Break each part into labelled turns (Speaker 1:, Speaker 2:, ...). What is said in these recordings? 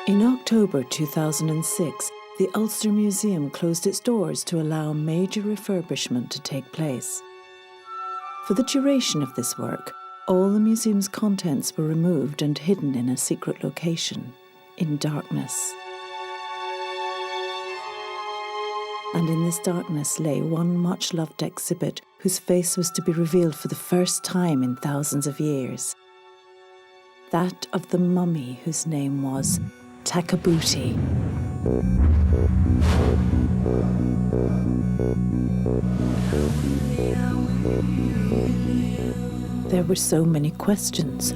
Speaker 1: In October 2006, the Ulster Museum closed its doors to allow a major refurbishment to take place. For the duration of this work, all the museum's contents were removed and hidden in a secret location, in darkness. And in this darkness lay one much-loved exhibit whose face was to be revealed for the first time in thousands of years. That of the mummy whose name was Takabuti. There were so many questions.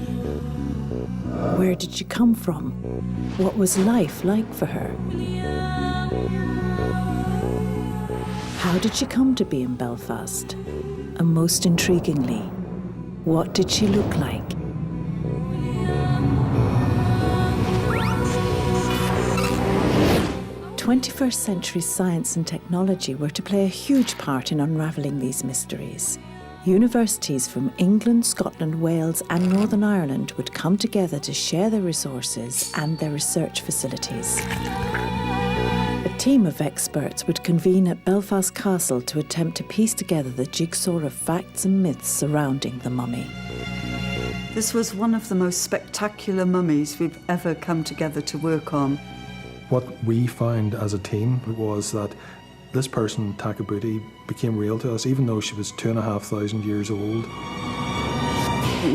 Speaker 1: Where did she come from? What was life like for her? How did she come to be in Belfast? And most intriguingly, what did she look like? '21st century science and technology were to play a huge part in unravelling these mysteries. Universities from England, Scotland, Wales and Northern Ireland would come together to share their resources and their research facilities. A team of experts would convene at Belfast Castle to attempt to piece together the jigsaw of facts and myths surrounding the mummy.
Speaker 2: This was one of the most spectacular mummies we've ever come together to work on.
Speaker 3: What we found as a team was that this person, Takabuti, became real to us, even though she was 2,500 years old.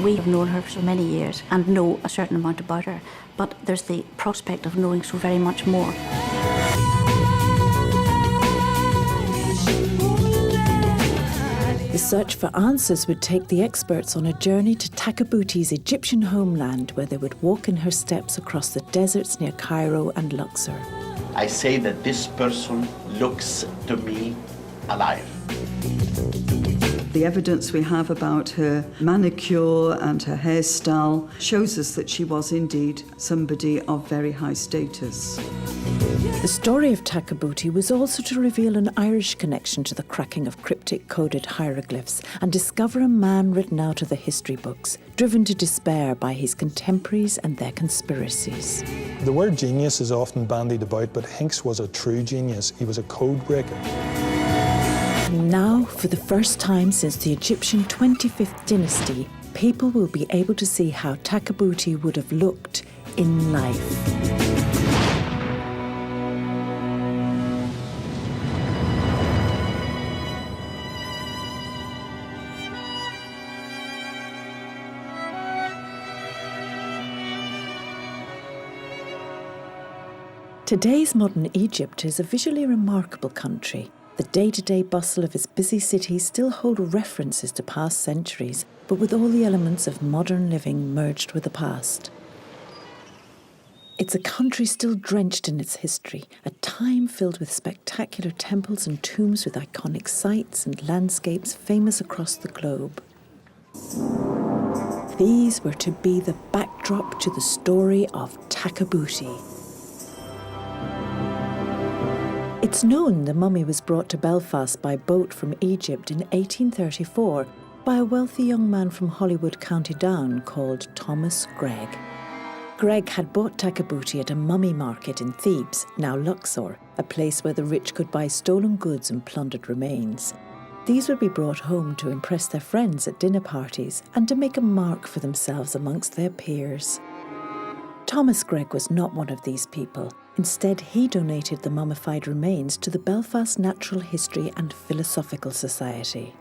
Speaker 4: We have known her for so many years and know a certain amount about her, but there's the prospect of knowing so very much more.
Speaker 1: The search for answers would take the experts on a journey to Takabuti's Egyptian homeland, where they would walk in her steps across the deserts near Cairo and Luxor.
Speaker 5: I say that this person looks to me alive.
Speaker 2: The evidence we have about her manicure and her hairstyle shows us that she was indeed somebody of very high status.
Speaker 1: The story of Takabuti was also to reveal an Irish connection to the cracking of cryptic coded hieroglyphs and discover a man written out of the history books, driven to despair by his contemporaries and their conspiracies.
Speaker 3: The word genius is often bandied about, but Hincks was a true genius. He was a code breaker.
Speaker 1: And now, for the first time since the Egyptian 25th dynasty, people will be able to see how Takabuti would have looked in life. Today's modern Egypt is a visually remarkable country. The day-to-day bustle of its busy cities still hold references to past centuries, but with all the elements of modern living merged with the past. It's a country still drenched in its history, a time filled with spectacular temples and tombs with iconic sites and landscapes famous across the globe. These were to be the backdrop to the story of Takabuti. It's known the mummy was brought to Belfast by boat from Egypt in 1834 by a wealthy young man from Hollywood, County Down, called Thomas Gregg. Gregg had bought Takabuti at a mummy market in Thebes, now Luxor, a place where the rich could buy stolen goods and plundered remains. These would be brought home to impress their friends at dinner parties and to make a mark for themselves amongst their peers. Thomas Gregg was not one of these people. Instead, he donated the mummified remains to the Belfast Natural History and Philosophical Society.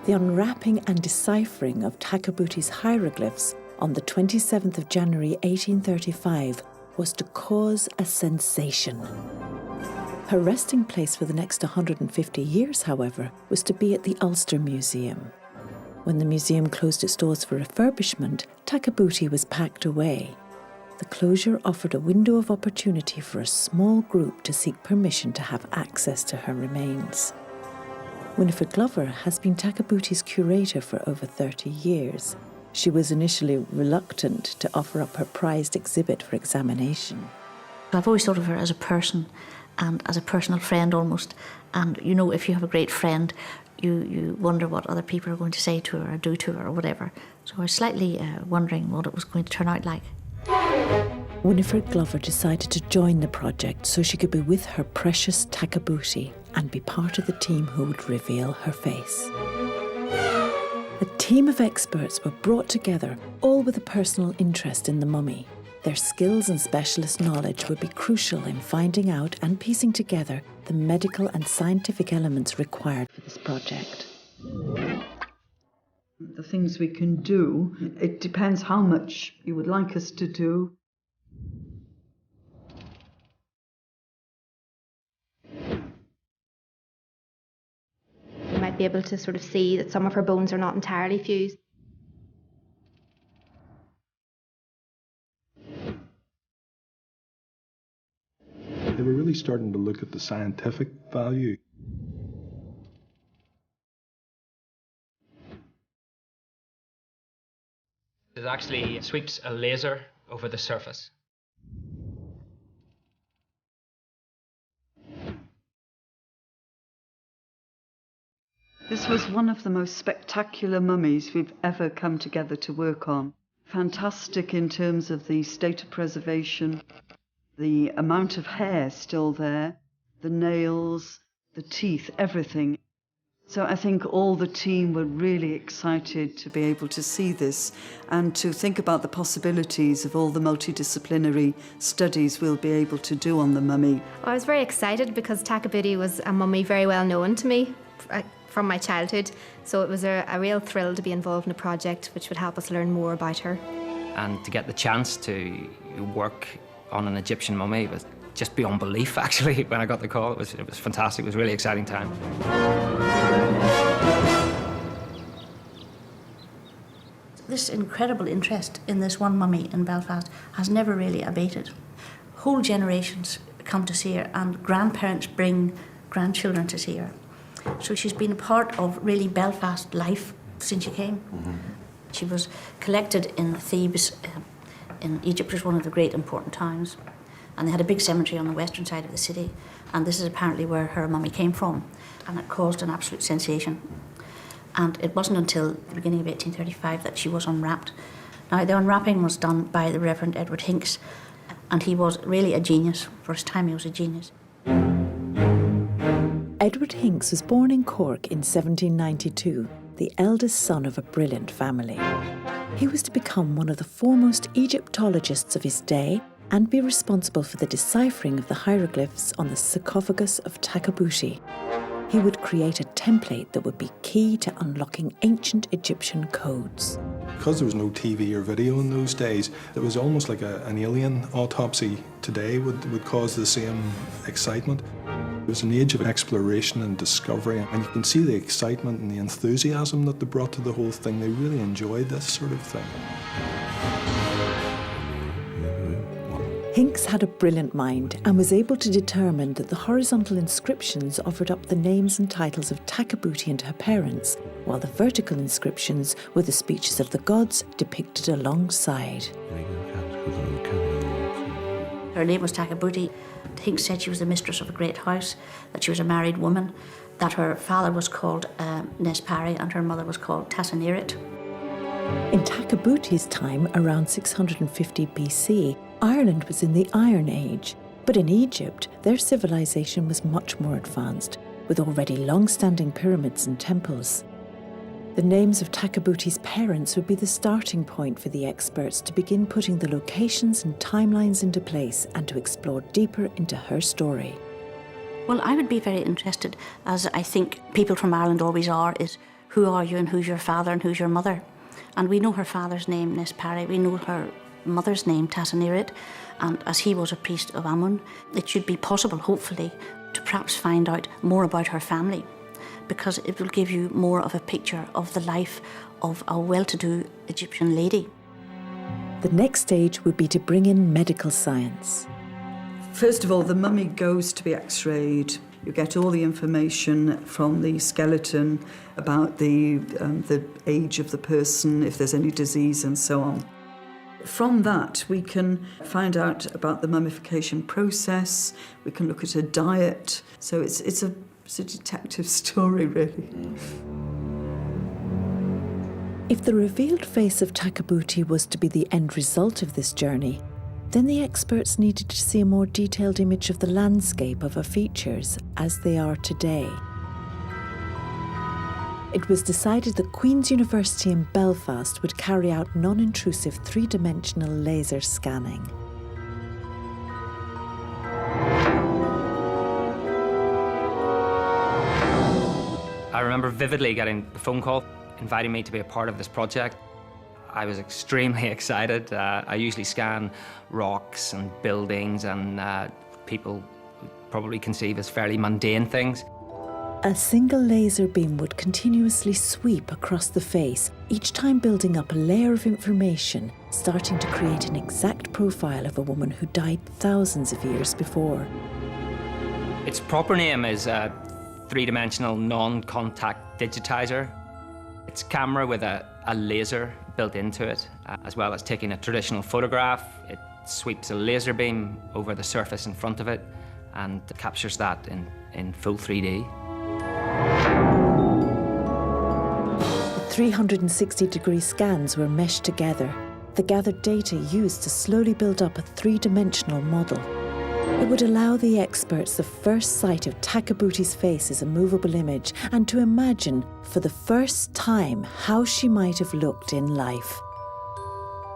Speaker 1: The unwrapping and deciphering of Takabuti's hieroglyphs on the 27th of January 1835 was to cause a sensation. Her resting place for the next 150 years, however, was to be at the Ulster Museum. When the museum closed its doors for refurbishment, Takabuti was packed away. The closure offered a window of opportunity for a small group to seek permission to have access to her remains. Winifred Glover has been Takabuti's curator for over 30 years. She was initially reluctant to offer up her prized exhibit for examination.
Speaker 4: I've always thought of her as a person and as a personal friend almost. And, you know, if you have a great friend, you wonder what other people are going to say to her or do to her or whatever. So I was slightly wondering what it was going to turn out like.
Speaker 1: Winifred Glover decided to join the project so she could be with her precious Takabuti and be part of the team who would reveal her face. A team of experts were brought together, all with a personal interest in the mummy. Their skills and specialist knowledge would be crucial in finding out and piecing together the medical and scientific elements required for this project.
Speaker 2: The things we can do, it depends how much you would like us to do.
Speaker 6: You might be able to sort of see that some of her bones are not entirely fused.
Speaker 3: They were really starting to look at the scientific value.
Speaker 7: It actually sweeps a laser over the surface.
Speaker 2: This was one of the most spectacular mummies we've ever come together to work on. Fantastic in terms of the state of preservation, the amount of hair still there, the nails, the teeth, everything. So I think all the team were really excited to be able to see this and to think about the possibilities of all the multidisciplinary studies we'll be able to do on the mummy.
Speaker 6: I was very excited because Takabuti was a mummy very well known to me from my childhood, so it was a real thrill to be involved in a project which would help us learn more about her.
Speaker 7: And to get the chance to work on an Egyptian mummy was just beyond belief, actually. When I got the call, it was fantastic. It was a really exciting time.
Speaker 4: This incredible interest in this one mummy in Belfast has never really abated. Whole generations come to see her, and grandparents bring grandchildren to see her. So she's been a part of really Belfast life since she came. Mm-hmm. She was collected in Thebes in Egypt, which was one of the great important towns. And they had a big cemetery on the western side of the city, and this is apparently where her mummy came from, and it caused an absolute sensation. And it wasn't until the beginning of 1835 that she was unwrapped. Now, the unwrapping was done by the Reverend Edward Hinks, and he was really a genius. For his time, he was a genius.
Speaker 1: Edward Hinks was born in Cork in 1792, the eldest son of a brilliant family. He was to become one of the foremost Egyptologists of his day and be responsible for the deciphering of the hieroglyphs on the sarcophagus of Takabuti. He would create a template that would be key to unlocking ancient Egyptian codes.
Speaker 3: Because there was no TV or video in those days, it was almost like an alien autopsy today would cause the same excitement. It was an age of exploration and discovery, and you can see the excitement and the enthusiasm that they brought to the whole thing. They really enjoyed this sort of thing.
Speaker 1: Hinks had a brilliant mind and was able to determine that the horizontal inscriptions offered up the names and titles of Takabuti and her parents, while the vertical inscriptions were the speeches of the gods depicted alongside.
Speaker 4: Her name was Takabuti. Hinks said she was the mistress of a great house, that she was a married woman, that her father was called Nespari and her mother was called Tasanirit.
Speaker 1: In Takabuti's time, around 650 BC, Ireland was in the Iron Age, but in Egypt, their civilization was much more advanced, with already long-standing pyramids and temples. The names of Takabuti's parents would be the starting point for the experts to begin putting the locations and timelines into place and to explore deeper into her story.
Speaker 4: Well, I would be very interested, as I think people from Ireland always are, is who are you and who's your father and who's your mother? And we know her father's name, Nespari, we know her mother's name, Tasanirit, and as he was a priest of Amun, it should be possible, hopefully, to perhaps find out more about her family, because it will give you more of a picture of the life of a well-to-do Egyptian lady.
Speaker 1: The next stage would be to bring in medical science.
Speaker 2: First of all, the mummy goes to be x-rayed. You get all the information from the skeleton about the age of the person, if there's any disease and so on. From that, we can find out about the mummification process. We can look at her diet. So it's a detective story, really.
Speaker 1: If the revealed face of Takabuti was to be the end result of this journey, Then the experts needed to see a more detailed image of the landscape of her features as they are today. It was decided that Queen's University in Belfast would carry out non-intrusive three-dimensional laser scanning.
Speaker 7: I remember vividly getting the phone call inviting me to be a part of this project. I was extremely excited. I usually scan rocks and buildings and people probably conceive as fairly mundane things.
Speaker 1: A single laser beam would continuously sweep across the face, each time building up a layer of information, starting to create an exact profile of a woman who died thousands of years before.
Speaker 7: Its proper name is a three-dimensional non-contact digitizer. It's a camera with a laser built into it, as well as taking a traditional photograph. It sweeps a laser beam over the surface in front of it and captures that in full 3D.
Speaker 1: The 360-degree scans were meshed together, the gathered data used to slowly build up a three-dimensional model. It would allow the experts the first sight of Takabuti's face as a movable image and to imagine, for the first time, how she might have looked in life.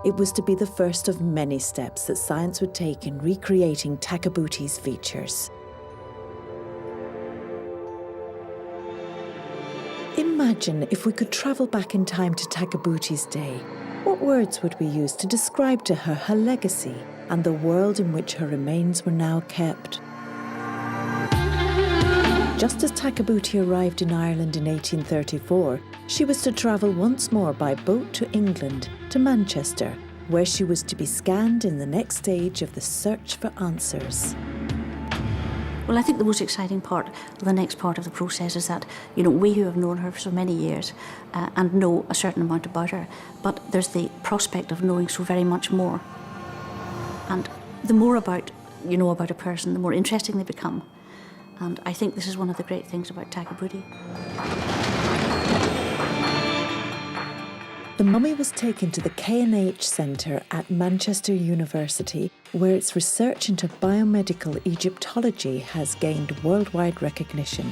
Speaker 1: It was to be the first of many steps that science would take in recreating Takabuti's features. Imagine if we could travel back in time to Takabuti's day. What words would we use to describe to her her legacy and the world in which her remains were now kept? Just as Takabuti arrived in Ireland in 1834, she was to travel once more by boat to England, to Manchester, where she was to be scanned in the next stage of the search for answers.
Speaker 4: Well, I think the most exciting part, the next part of the process is that, we who have known her for so many years and know a certain amount about her, but there's the prospect of knowing so very much more. And the more about you know about a person, the more interesting they become. And I think this is one of the great things about Takabuti.
Speaker 1: The mummy was taken to the K&H Centre at Manchester University, where its research into biomedical Egyptology has gained worldwide recognition.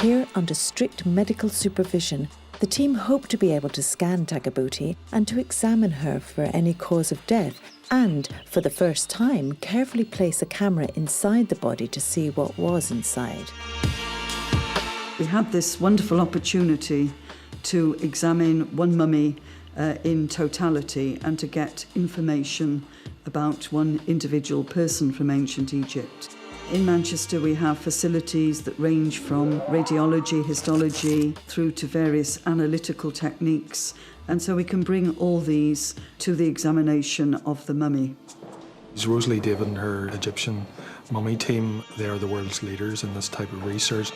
Speaker 1: Here, under strict medical supervision, the team hoped to be able to scan Takabuti and to examine her for any cause of death, and, for the first time, carefully place a camera inside the body to see what was inside.
Speaker 2: We had this wonderful opportunity to examine one mummy in totality and to get information about one individual person from ancient Egypt. In Manchester, we have facilities that range from radiology, histology, through to various analytical techniques, and so we can bring all these to the examination of the mummy.
Speaker 3: Rosalie David and her Egyptian mummy team, they are the world's leaders in this type of research.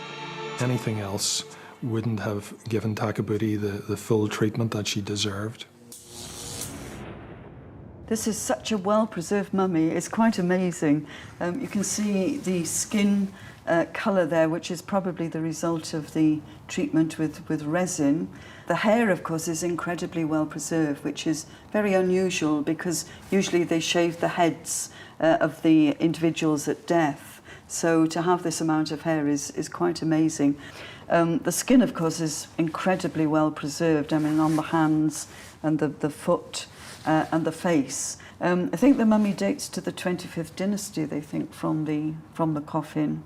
Speaker 3: Anything else wouldn't have given Takabuti the full treatment that she deserved.
Speaker 2: This is such a well-preserved mummy. It's quite amazing. You can see the skin colour there, which is probably the result of the treatment with resin. The hair, of course, is incredibly well preserved, which is very unusual because usually they shave the heads of the individuals at death. So to have this amount of hair is quite amazing. The skin, of course, is incredibly well preserved. I mean, on the hands and the foot and the face. I think the mummy dates to the 25th dynasty, they think, from the coffin,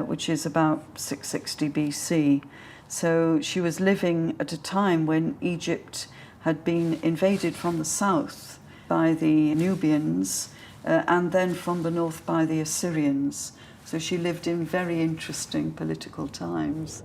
Speaker 2: which is about 660 BC. So she was living at a time when Egypt had been invaded from the south by the Nubians and then from the north by the Assyrians. So she lived in very interesting political times.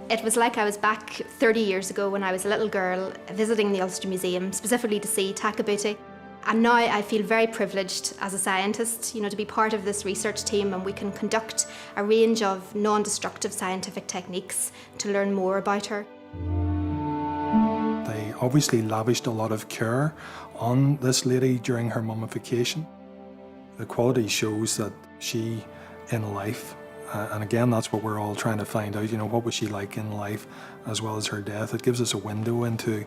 Speaker 6: It was like I was back 30 years ago when I was a little girl visiting the Ulster Museum, specifically to see Takabuti. And now I feel very privileged as a scientist, to be part of this research team, and we can conduct a range of non-destructive scientific techniques to learn more about her.
Speaker 3: They obviously lavished a lot of care on this lady during her mummification. The quality shows that she, in life, And again, that's what we're all trying to find out, what was she like in life as well as her death. It gives us a window into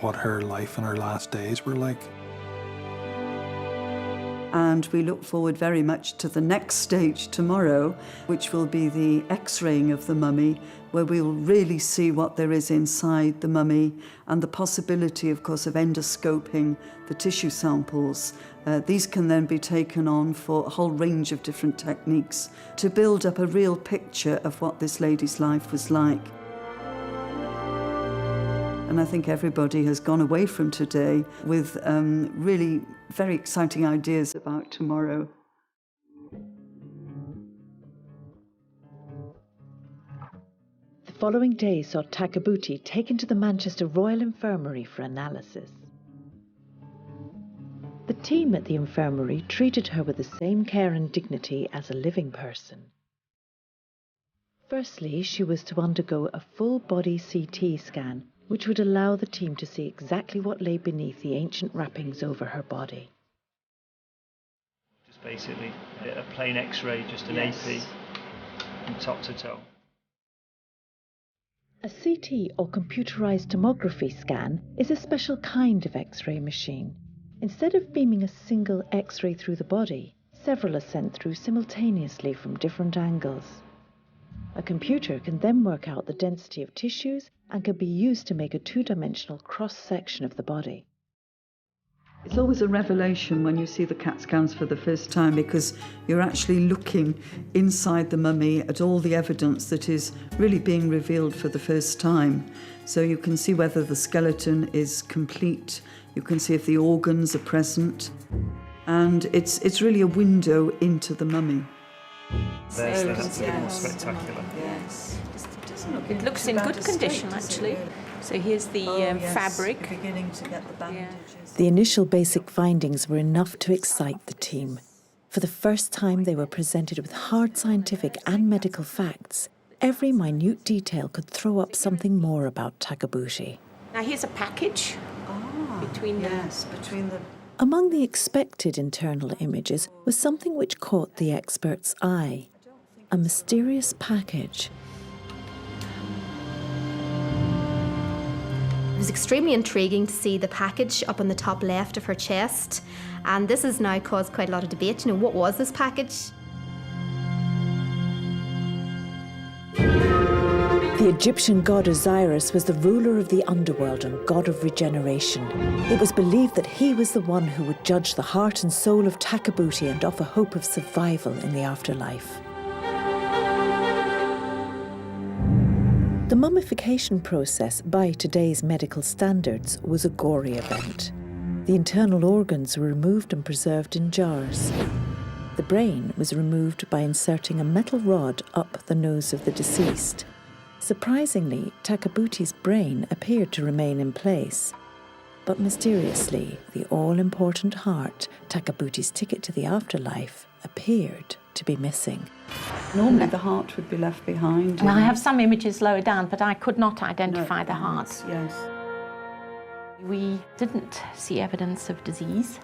Speaker 3: what her life and her last days were like.
Speaker 2: And we look forward very much to the next stage tomorrow, which will be the X-raying of the mummy, where we'll really see what there is inside the mummy and the possibility, of course, of endoscoping the tissue samples. These can then be taken on for a whole range of different techniques to build up a real picture of what this lady's life was like. And I think everybody has gone away from today with really very exciting ideas about tomorrow.
Speaker 1: The following day saw Takabuti taken to the Manchester Royal Infirmary for analysis. The team at the infirmary treated her with the same care and dignity as a living person. Firstly, she was to undergo a full-body CT scan, which would allow the team to see exactly what lay beneath the ancient wrappings over her body.
Speaker 8: Just basically a plain X-ray, just an AP from top to toe.
Speaker 1: A CT or computerized tomography scan is a special kind of X-ray machine. Instead of beaming a single X-ray through the body, several are sent through simultaneously from different angles. A computer can then work out the density of tissues and can be used to make a two-dimensional cross-section of the body.
Speaker 2: It's always a revelation when you see the CAT scans for the first time, because you're actually looking inside the mummy at all the evidence that is really being revealed for the first time. So you can see whether the skeleton is complete, you can see if the organs are present, and it's really a window into the mummy.
Speaker 8: That's a bit more spectacular.
Speaker 9: Yes. It looks in good condition, actually. So here's the fabric.
Speaker 2: Beginning to get the bandages.
Speaker 1: The initial basic findings were enough to excite the team. For the first time, they were presented with hard scientific and medical facts. Every minute detail could throw up something more about Takabuti.
Speaker 9: Now here's a package between the...
Speaker 1: Among the expected internal images was something which caught the expert's eye. A mysterious package.
Speaker 6: It was extremely intriguing to see the package up on the top left of her chest, and this has now caused quite a lot of debate. What was this package?
Speaker 1: The Egyptian god Osiris was the ruler of the underworld and god of regeneration. It was believed that he was the one who would judge the heart and soul of Takabuti and offer hope of survival in the afterlife. The mummification process, by today's medical standards, was a gory event. The internal organs were removed and preserved in jars. The brain was removed by inserting a metal rod up the nose of the deceased. Surprisingly, Takabuti's brain appeared to remain in place. But mysteriously, the all-important heart, Takabuti's ticket to the afterlife, appeared to be missing.
Speaker 2: Normally the heart would be left behind.
Speaker 9: Well, I have some images lower down, but I could not identify the heart.
Speaker 2: Yes.
Speaker 9: We didn't see evidence of disease.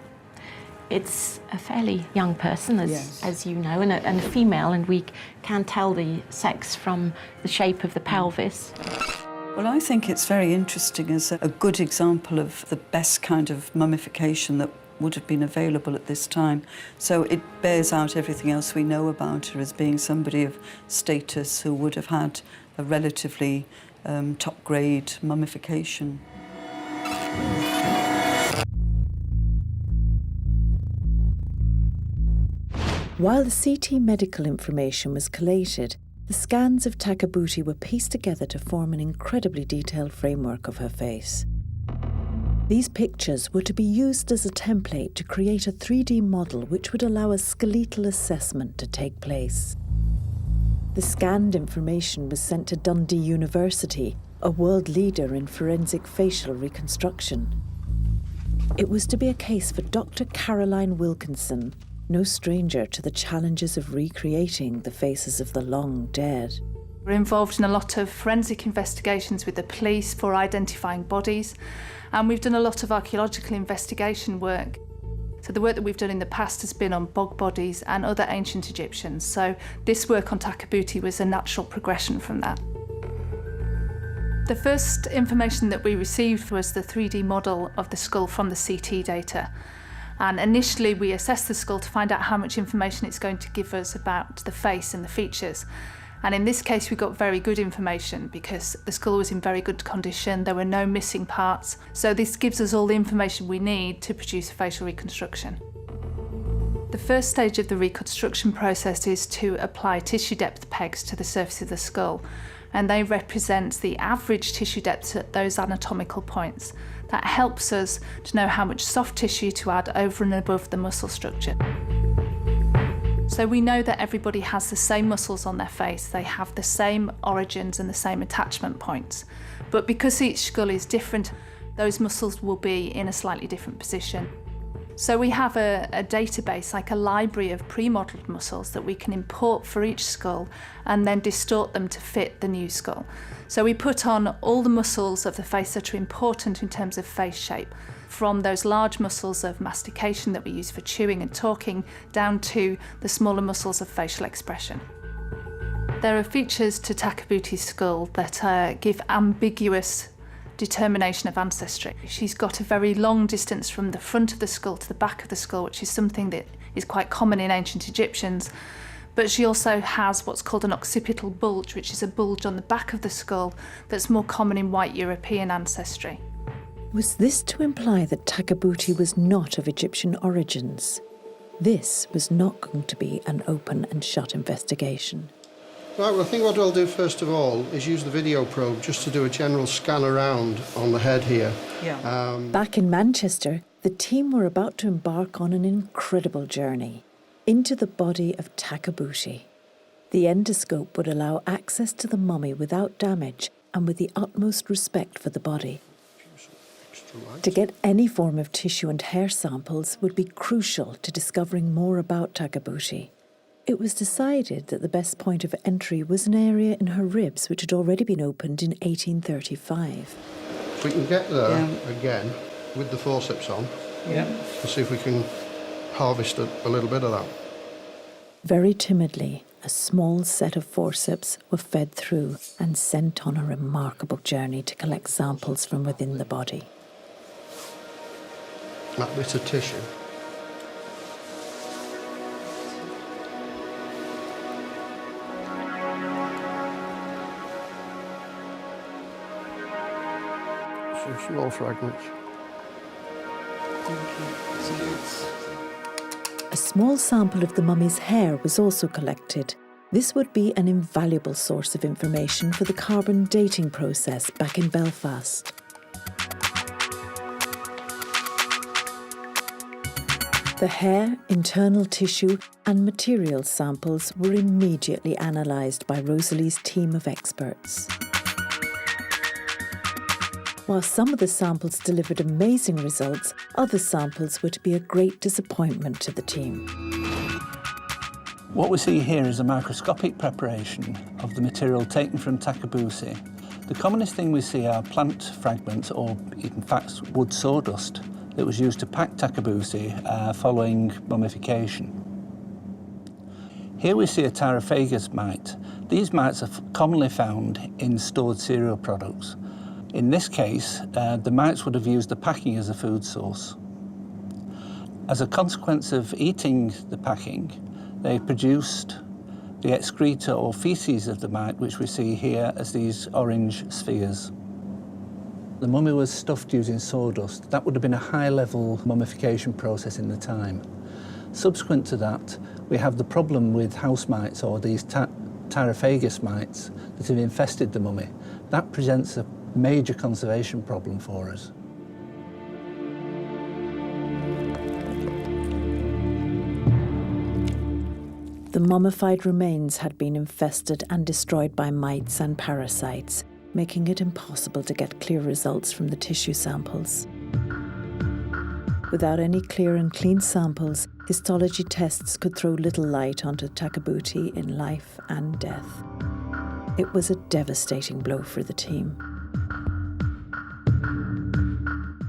Speaker 9: It's a fairly young person, as you know, and a female, and we can tell the sex from the shape of the pelvis.
Speaker 2: Well, I think it's very interesting as a good example of the best kind of mummification that would have been available at this time. So it bears out everything else we know about her as being somebody of status who would have had a relatively top-grade mummification.
Speaker 1: While the CT medical information was collated, the scans of Takabuti were pieced together to form an incredibly detailed framework of her face. These pictures were to be used as a template to create a 3D model which would allow a skeletal assessment to take place. The scanned information was sent to Dundee University, a world leader in forensic facial reconstruction. It was to be a case for Dr. Caroline Wilkinson, no stranger to the challenges of recreating the faces of the long dead.
Speaker 10: We're involved in a lot of forensic investigations with the police for identifying bodies, and we've done a lot of archaeological investigation work. So the work that we've done in the past has been on bog bodies and other ancient Egyptians. So this work on Takabuti was a natural progression from that. The first information that we received was the 3D model of the skull from the CT data. And initially we assessed the skull to find out how much information it's going to give us about the face and the features. And in this case we got very good information because the skull was in very good condition, there were no missing parts. So this gives us all the information we need to produce a facial reconstruction. The first stage of the reconstruction process is to apply tissue depth pegs to the surface of the skull, and they represent the average tissue depth at those anatomical points. That helps us to know how much soft tissue to add over and above the muscle structure. So we know that everybody has the same muscles on their face, they have the same origins and the same attachment points. But because each skull is different, those muscles will be in a slightly different position. So we have a database, like a library of pre-modelled muscles that we can import for each skull and then distort them to fit the new skull. So we put on all the muscles of the face that are important in terms of face shape, from those large muscles of mastication that we use for chewing and talking, down to the smaller muscles of facial expression. There are features to Takabuti's skull that give ambiguous determination of ancestry. She's got a very long distance from the front of the skull to the back of the skull, which is something that is quite common in ancient Egyptians. But she also has what's called an occipital bulge, which is a bulge on the back of the skull that's more common in white European ancestry.
Speaker 1: Was this to imply that Takabuti was not of Egyptian origins? This was not going to be an open and shut investigation.
Speaker 11: Right, well, I think what I'll do first of all is use the video probe just to do a general scan around on the head here.
Speaker 2: Yeah.
Speaker 1: Back in Manchester, the team were about to embark on an incredible journey into the body of Takabuti. The endoscope would allow access to the mummy without damage and with the utmost respect for the body. To get any form of tissue and hair samples would be crucial to discovering more about Takabuti. It was decided that the best point of entry was an area in her ribs which had already been opened in 1835.
Speaker 11: If we can get there again with the forceps on, we'll see if we can harvest a little bit of that.
Speaker 1: Very timidly, a small set of forceps were fed through and sent on a remarkable journey to collect samples from within the body.
Speaker 11: That bit of tissue. Some small fragments.
Speaker 1: A small sample of the mummy's hair was also collected. This would be an invaluable source of information for the carbon dating process back in Belfast. The hair, internal tissue and material samples were immediately analysed by Rosalie's team of experts. While some of the samples delivered amazing results, other samples were to be a great disappointment to the team.
Speaker 12: What we see here is a microscopic preparation of the material taken from Takabuti. The commonest thing we see are plant fragments, or in fact wood sawdust, that was used to pack Takabuti following mummification. Here we see a Tyraphagus mite. These mites are commonly found in stored cereal products. In this case, the mites would have used the packing as a food source. As a consequence of eating the packing, they produced the excreta or feces of the mite, which we see here as these orange spheres. The mummy was stuffed using sawdust. That would have been a high-level mummification process in the time. Subsequent to that, we have the problem with house mites, or these Tyraphagus mites that have infested the mummy. That presents a major conservation problem for us.
Speaker 1: The mummified remains had been infested and destroyed by mites and parasites, making it impossible to get clear results from the tissue samples. Without any clear and clean samples, histology tests could throw little light onto Takabuti in life and death. It was a devastating blow for the team.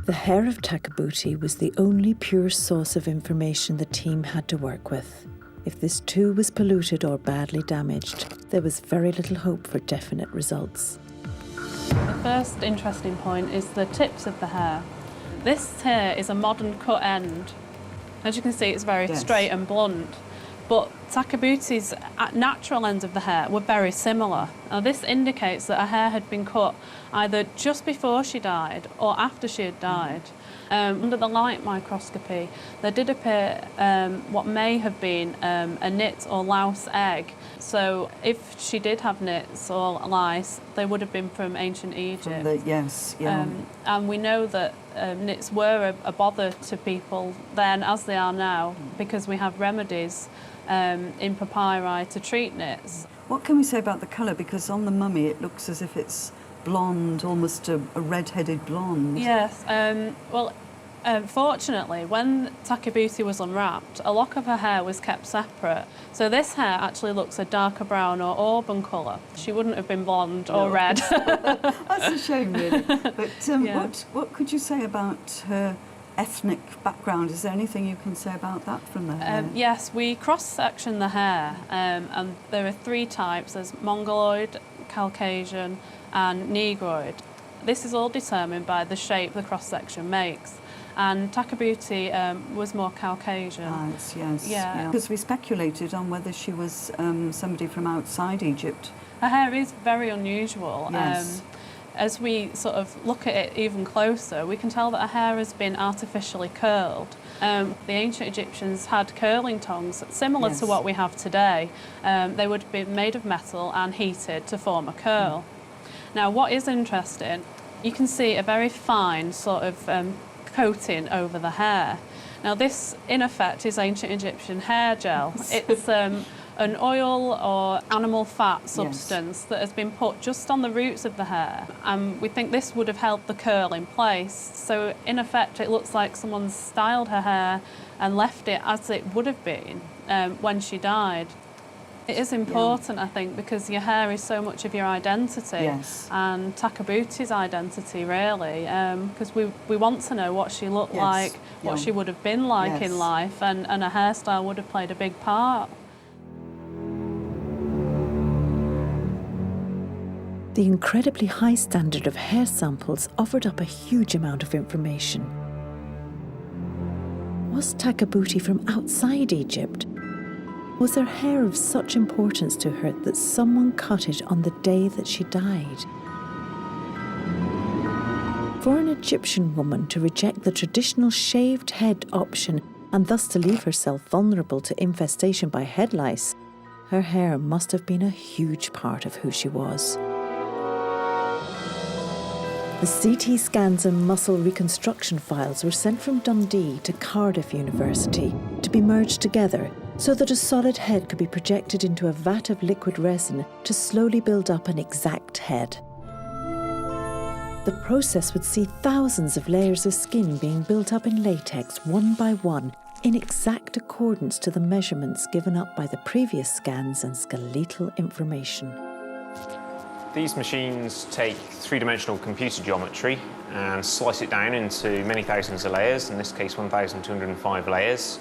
Speaker 1: The hair of Takabuti was the only pure source of information the team had to work with. If this too was polluted or badly damaged, there was very little hope for definite results.
Speaker 13: The first interesting point is the tips of the hair. This here is a modern cut end. As you can see, it's very straight and blunt. But Takabuti's natural ends of the hair were very similar. Now, this indicates that her hair had been cut either just before she died or after she had died. Under the light microscopy, there did appear what may have been a nit or louse egg. So if she did have nits or lice, they would have been from ancient Egypt. And we know that nits were a bother to people then, as they are now, because we have remedies in papyri to treat nits.
Speaker 2: What can we say about the colour? Because on the mummy it looks as if it's blonde, almost a red-headed blonde.
Speaker 13: Yes, fortunately, when Takabuti was unwrapped, a lock of her hair was kept separate. So this hair actually looks a darker brown or auburn colour. She wouldn't have been blonde or red.
Speaker 2: That's a shame, really. But what could you say about her ethnic background? Is there anything you can say about that from the hair?
Speaker 13: Yes, we cross-section the hair, and there are 3 types. There's Mongoloid, Caucasian and Negroid. This is all determined by the shape the cross-section makes. And Takabuti was more Caucasian.
Speaker 2: Right, yes. Because we speculated on whether she was somebody from outside Egypt.
Speaker 13: Her hair is very unusual.
Speaker 2: Yes.
Speaker 13: As we sort of look at it even closer, we can tell that her hair has been artificially curled. The ancient Egyptians had curling tongs similar to what we have today. They would have been made of metal and heated to form a curl. Now, what is interesting, you can see a very fine sort of coating over the hair. Now, this, in effect, is ancient Egyptian hair gel. It's an oil or animal fat substance that has been put just on the roots of the hair, and we think this would have held the curl in place. So in effect it looks like someone's styled her hair and left it as it would have been when she died. It is important, I think, because your hair is so much of your identity, and Takabuti's identity, really, because we want to know what she looked like, what she would have been like in life, and her hairstyle would have played a big part.
Speaker 1: The incredibly high standard of hair samples offered up a huge amount of information. Was Takabuti from outside Egypt? Was her hair of such importance to her that someone cut it on the day that she died? For an Egyptian woman to reject the traditional shaved head option and thus to leave herself vulnerable to infestation by head lice, her hair must have been a huge part of who she was. The CT scans and muscle reconstruction files were sent from Dundee to Cardiff University to be merged together so that a solid head could be projected into a vat of liquid resin to slowly build up an exact head. The process would see thousands of layers of skin being built up in latex one by one in exact accordance to the measurements given up by the previous scans and skeletal information.
Speaker 14: These machines take three-dimensional computer geometry and slice it down into many thousands of layers, in this case 1,205 layers,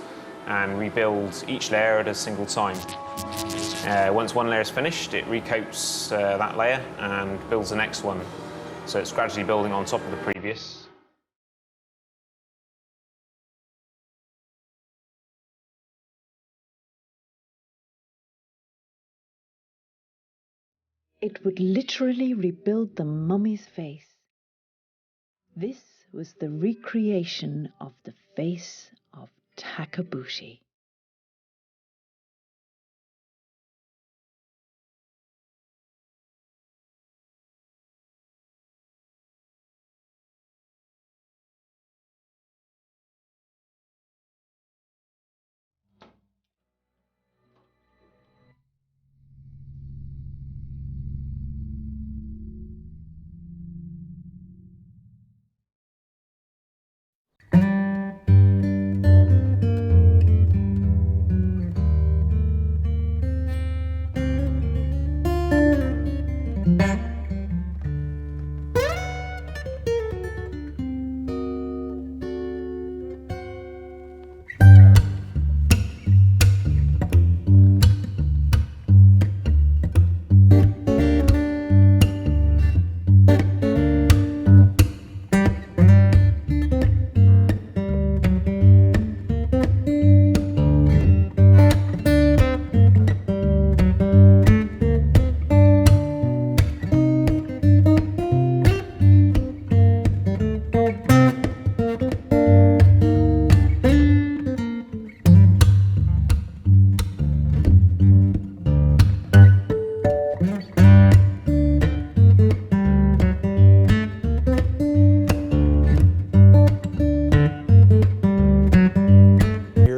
Speaker 14: and rebuild each layer at a single time. Once one layer is finished, it recoats that layer and builds the next one. So it's gradually building on top of the previous.
Speaker 1: It would literally rebuild the mummy's face. This was the recreation of the face of Takabuti.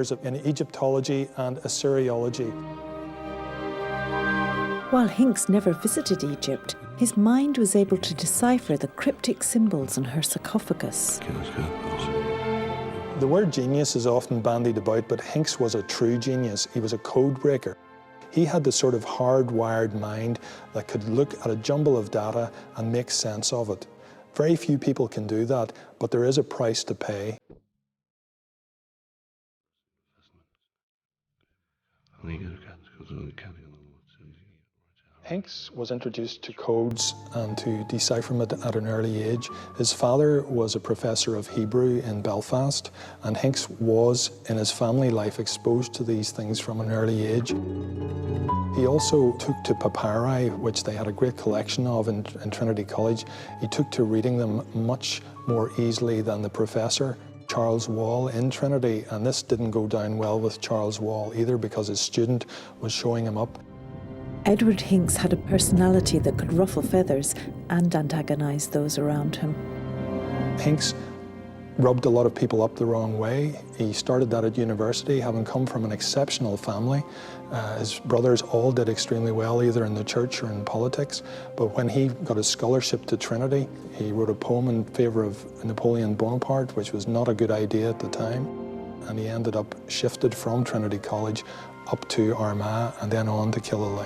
Speaker 3: professors in Egyptology and Assyriology.
Speaker 1: While Hincks never visited Egypt, his mind was able to decipher the cryptic symbols on her sarcophagus.
Speaker 3: The word genius is often bandied about, but Hincks was a true genius. He was a code breaker. He had the sort of hardwired mind that could look at a jumble of data and make sense of it. Very few people can do that, but there is a price to pay. Hincks was introduced to codes and to decipherment at an early age. His father was a professor of Hebrew in Belfast, and Hincks was, in his family life, exposed to these things from an early age. He also took to papyri, which they had a great collection of in Trinity College. He took to reading them much more easily than the professor, Charles Wall, in Trinity, and this didn't go down well with Charles Wall either because his student was showing him up.
Speaker 1: Edward Hincks had a personality that could ruffle feathers and antagonise those around him.
Speaker 3: Hincks rubbed a lot of people up the wrong way. He started that at university, having come from an exceptional family. His brothers all did extremely well, either in the church or in politics. But when he got a scholarship to Trinity, he wrote a poem in favour of Napoleon Bonaparte, which was not a good idea at the time. And he ended up shifted from Trinity College up to Armagh and then on to Killaloe.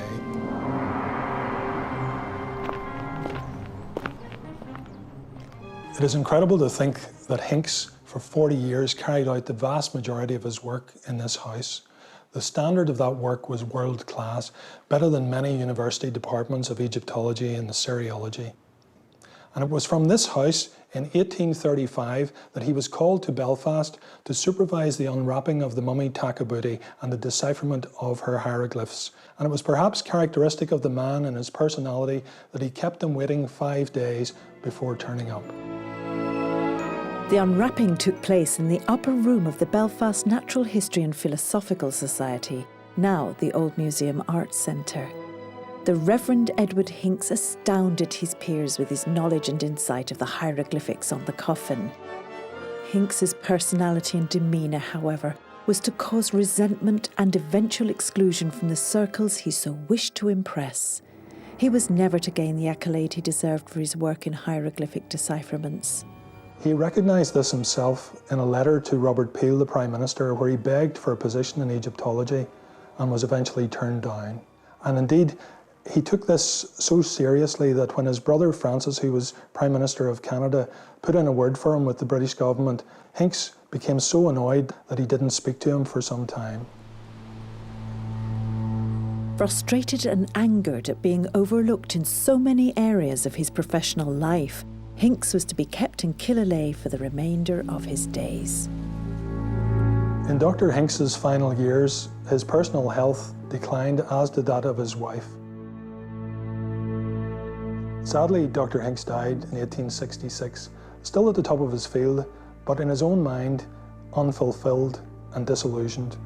Speaker 3: It is incredible to think that Hincks, for 40 years, carried out the vast majority of his work in this house. The standard of that work was world class, better than many university departments of Egyptology and Assyriology. And it was from this house in 1835 that he was called to Belfast to supervise the unwrapping of the mummy Takabuti and the decipherment of her hieroglyphs. And it was perhaps characteristic of the man and his personality that he kept them waiting 5 days before turning up.
Speaker 1: The unwrapping took place in the upper room of the Belfast Natural History and Philosophical Society, now the Old Museum Arts Centre. The Reverend Edward Hincks astounded his peers with his knowledge and insight of the hieroglyphics on the coffin. Hincks's personality and demeanour, however, was to cause resentment and eventual exclusion from the circles he so wished to impress. He was never to gain the accolade he deserved for his work in hieroglyphic decipherments.
Speaker 3: He recognised this himself in a letter to Robert Peel, the Prime Minister, where he begged for a position in Egyptology and was eventually turned down. And indeed, he took this so seriously that when his brother Francis, who was Prime Minister of Canada, put in a word for him with the British government, Hincks became so annoyed that he didn't speak to him for some time.
Speaker 1: Frustrated and angered at being overlooked in so many areas of his professional life, Hincks was to be kept in Killaloe for the remainder of his days.
Speaker 3: In Dr. Hincks's final years, his personal health declined, as did that of his wife. Sadly, Dr. Hincks died in 1866, still at the top of his field, but in his own mind, unfulfilled and disillusioned.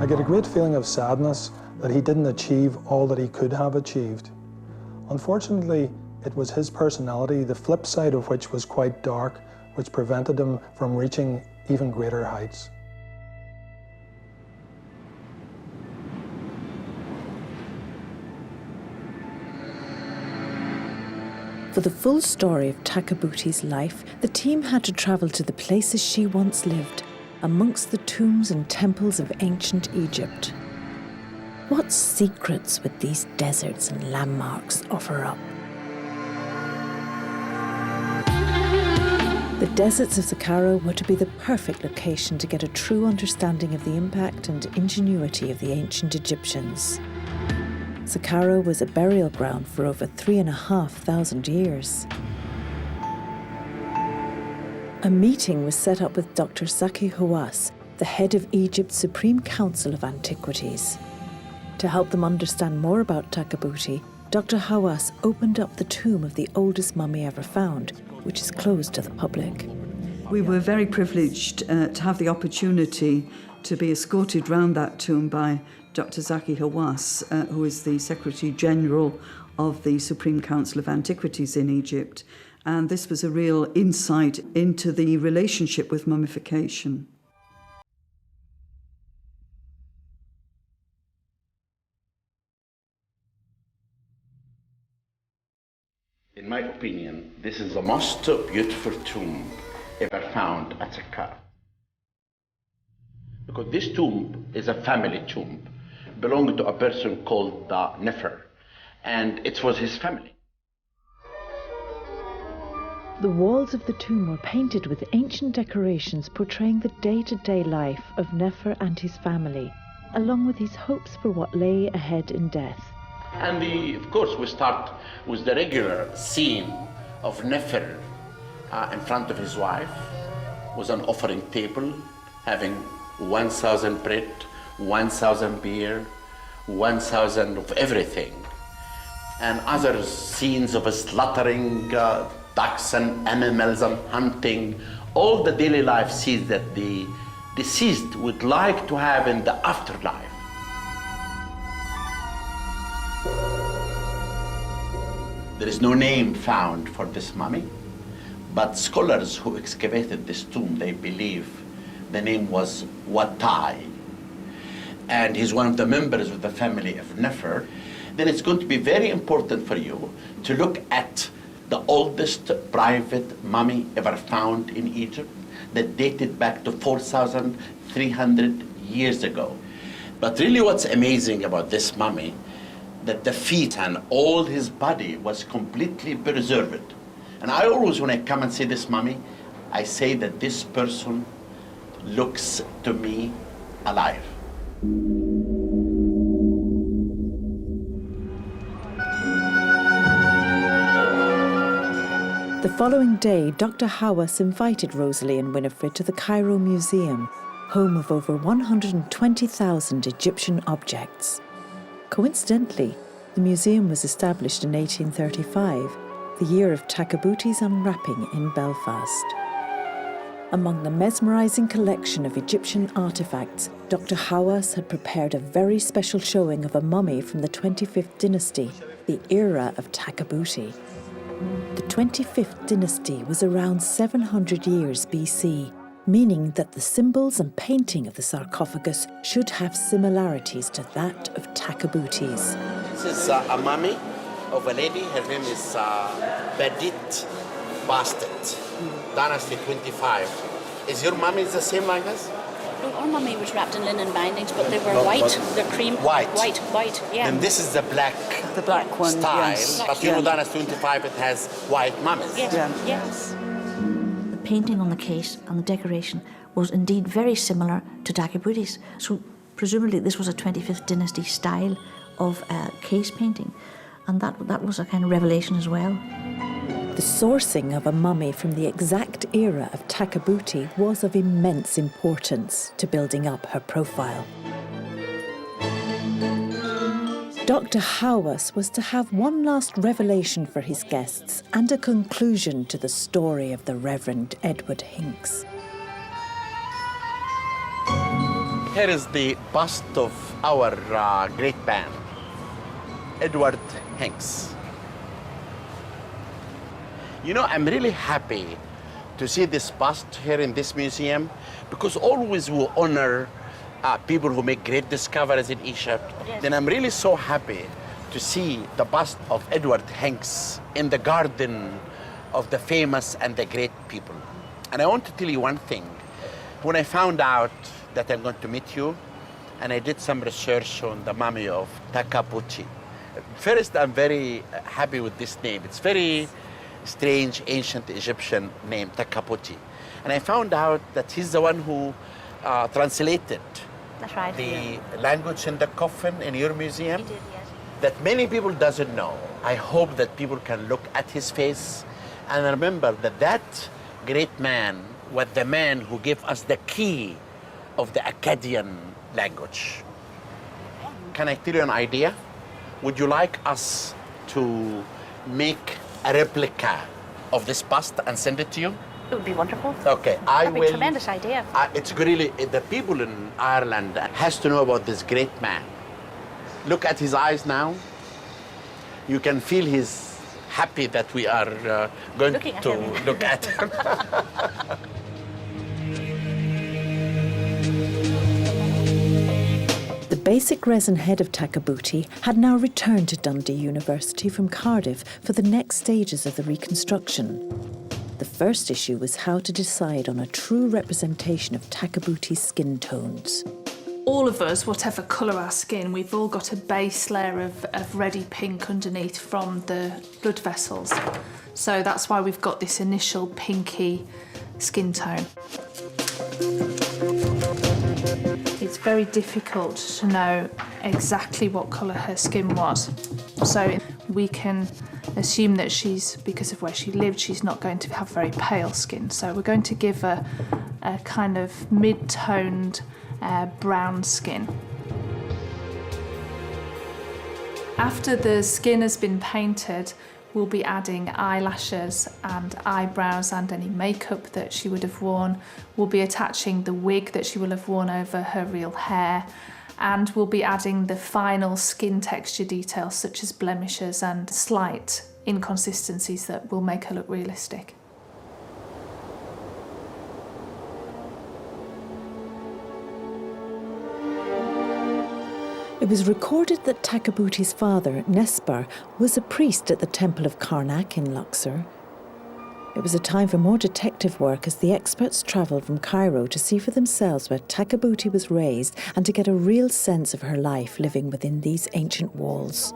Speaker 3: I get a great feeling of sadness that he didn't achieve all that he could have achieved. Unfortunately, it was his personality, the flip side of which was quite dark, which prevented him from reaching even greater heights.
Speaker 1: For the full story of Takabuti's life, the team had to travel to the places she once lived, amongst the tombs and temples of ancient Egypt. What secrets would these deserts and landmarks offer up? The deserts of Saqqara were to be the perfect location to get a true understanding of the impact and ingenuity of the ancient Egyptians. Saqqara was a burial ground for over 3,500 years. A meeting was set up with Dr. Zaki Hawass, the head of Egypt's Supreme Council of Antiquities. To help them understand more about Takabuti, Dr. Hawass opened up the tomb of the oldest mummy ever found, which is closed to the public.
Speaker 2: We were very privileged to have the opportunity to be escorted round that tomb by Dr. Zaki Hawass, who is the Secretary General of the Supreme Council of Antiquities in Egypt. And this was a real insight into the relationship with mummification.
Speaker 5: In my opinion, this is the most beautiful tomb ever found at Saqqara. Because this tomb is a family tomb, belonging to a person called Nefer, and it was his family.
Speaker 1: The walls of the tomb were painted with ancient decorations portraying the day-to-day life of Nefer and his family, along with his hopes for what lay ahead in death.
Speaker 5: And of course, we start with the regular scene of Nefer in front of his wife, with an offering table, having 1,000 bread, 1,000 beer, 1,000 of everything. And other scenes of slaughtering ducks and animals and hunting, all the daily life scenes that the deceased would like to have in the afterlife. There is no name found for this mummy, but scholars who excavated this tomb, they believe the name was Watai, and he's one of the members of the family of Nefer. Then it's going to be very important for you to look at the oldest private mummy ever found in Egypt that dated back to 4,300 years ago. But really what's amazing about this mummy, that the feet and all his body was completely preserved. And I always, when I come and see this mummy, I say that this person looks to me alive.
Speaker 1: The following day, Dr. Hawass invited Rosalie and Winifred to the Cairo Museum, home of over 120,000 Egyptian objects. Coincidentally, the museum was established in 1835, the year of Takabuti's unwrapping in Belfast. Among the mesmerising collection of Egyptian artefacts, Dr. Hawass had prepared a very special showing of a mummy from the 25th dynasty, the era of Takabuti. The 25th dynasty was around 700 years BC, meaning that the symbols and painting of the sarcophagus should have similarities to that of Takabuti's.
Speaker 5: This is a mummy of a lady. Her name is Bedit Bastet, Dynasty 25. Is your mummy the same like this?
Speaker 4: No, our mummy was wrapped in linen bindings, but they were white. They're cream.
Speaker 5: White.
Speaker 4: White, yeah.
Speaker 5: And this is the black
Speaker 2: one,
Speaker 5: style.
Speaker 2: yes.
Speaker 5: But you know, Dynasty 25, it has white mummies.
Speaker 4: Yes, yes. The painting on the case and the decoration was indeed very similar to Takabuti's. So presumably this was a 25th dynasty style of case painting. And that was a kind of revelation as well.
Speaker 1: The sourcing of a mummy from the exact era of Takabuti was of immense importance to building up her profile. Dr. Hawass was to have one last revelation for his guests and a conclusion to the story of the Reverend Edward Hinks.
Speaker 5: Here is the bust of our great man, Edward Hinks. You know, I'm really happy to see this bust here in this museum, because always we honor people who make great discoveries in Egypt. Yes. Then I'm really so happy to see the bust of Edward Hinks in the garden of the famous and the great people. And I want to tell you one thing. When I found out that I'm going to meet you, and I did some research on the mummy of Takabuti. First, I'm very happy with this name. It's very strange, ancient Egyptian name, Takabuti. And I found out that he's the one who translated the language in the coffin in your museum.
Speaker 4: He did, yes.
Speaker 5: That many people doesn't know. I hope that people can look at his face and remember that that great man was the man who gave us the key of the Akkadian language. Can I tell you an idea? Would you like us to make a replica of this bust and send it to you?
Speaker 4: It would be wonderful.
Speaker 5: Okay,
Speaker 4: That'd be a tremendous idea.
Speaker 5: It's really, the people in Ireland has to know about this great man. Look at his eyes now. You can feel his happy that we are going to look at him.
Speaker 1: The basic resin head of Takabuti had now returned to Dundee University from Cardiff for the next stages of the reconstruction. The first issue was how to decide on a true representation of Takabuti's skin tones.
Speaker 10: All of us, whatever colour our skin, we've all got a base layer of reddy pink underneath from the blood vessels. So that's why we've got this initial pinky skin tone. It's very difficult to know exactly what colour her skin was. So we can assume that because of where she lived, she's not going to have very pale skin. So we're going to give her a kind of mid-toned brown skin. After the skin has been painted, we'll be adding eyelashes and eyebrows and any makeup that she would have worn. We'll be attaching the wig that she will have worn over her real hair, and we'll be adding the final skin texture details such as blemishes and slight inconsistencies that will make her look realistic.
Speaker 1: It was recorded that Takabuti's father, Nespar, was a priest at the Temple of Karnak in Luxor. It was a time for more detective work as the experts travelled from Cairo to see for themselves where Takabuti was raised and to get a real sense of her life living within these ancient walls.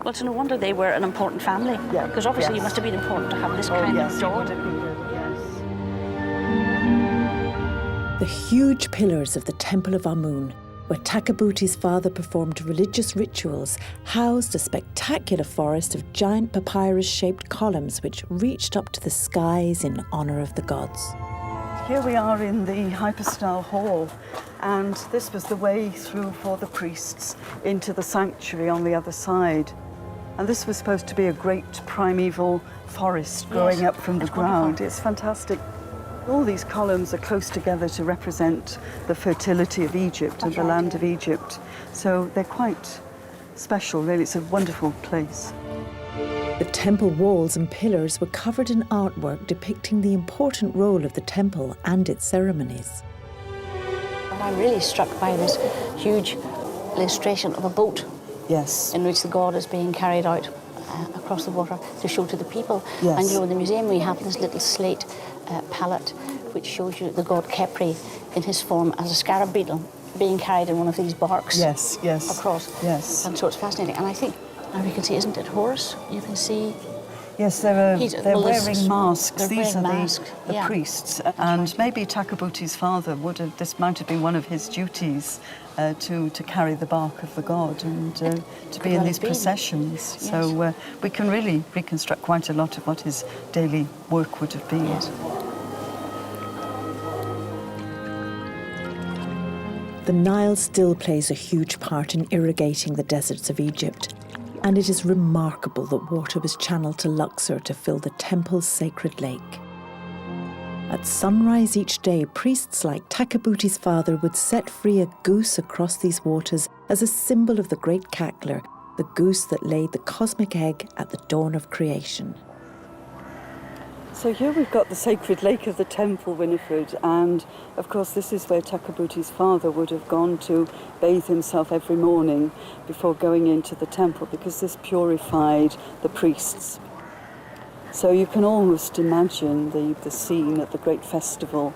Speaker 4: Well, it's no wonder they were an important family, because obviously it must have been important to have this kind of doll.
Speaker 1: The huge pillars of the Temple of Amun, where Takabuti's father performed religious rituals, housed a spectacular forest of giant papyrus-shaped columns which reached up to the skies in honour of the gods.
Speaker 2: Here we are in the hypostyle hall, and this was the way through for the priests into the sanctuary on the other side. And this was supposed to be a great primeval forest growing up from the ground. Wonderful. It's fantastic. All these columns are close together to represent the fertility of Egypt and the land of Egypt. So they're quite special, really. It's a wonderful place.
Speaker 1: The temple walls and pillars were covered in artwork depicting the important role of the temple and its ceremonies.
Speaker 4: And I'm really struck by this huge illustration of a boat.
Speaker 2: Yes.
Speaker 4: In which the god is being carried out across the water to show to the people.
Speaker 2: Yes.
Speaker 4: And you know, in the museum we have this little slate palette which shows you the god Khepri in his form as a scarab beetle being carried in one of these barks.
Speaker 2: Yes, yes.
Speaker 4: Across.
Speaker 2: Yes.
Speaker 4: And so it's fascinating. And I think, now you can see, isn't it Horus? You can see.
Speaker 2: Yes, they're wearing masks. These are the priests. And maybe Takabuti's father this might have been one of his duties to carry the bark of the god and to be in these processions. Yes. So we can really reconstruct quite a lot of what his daily work would have been.
Speaker 4: Yes.
Speaker 1: The Nile still plays a huge part in irrigating the deserts of Egypt, and it is remarkable that water was channeled to Luxor to fill the temple's sacred lake. At sunrise each day, priests like Takabuti's father would set free a goose across these waters as a symbol of the great cackler, the goose that laid the cosmic egg at the dawn of creation.
Speaker 2: So here we've got the sacred lake of the temple, Winifred, and of course this is where Takabuti's father would have gone to bathe himself every morning before going into the temple, because this purified the priests. So you can almost imagine the scene at the great festival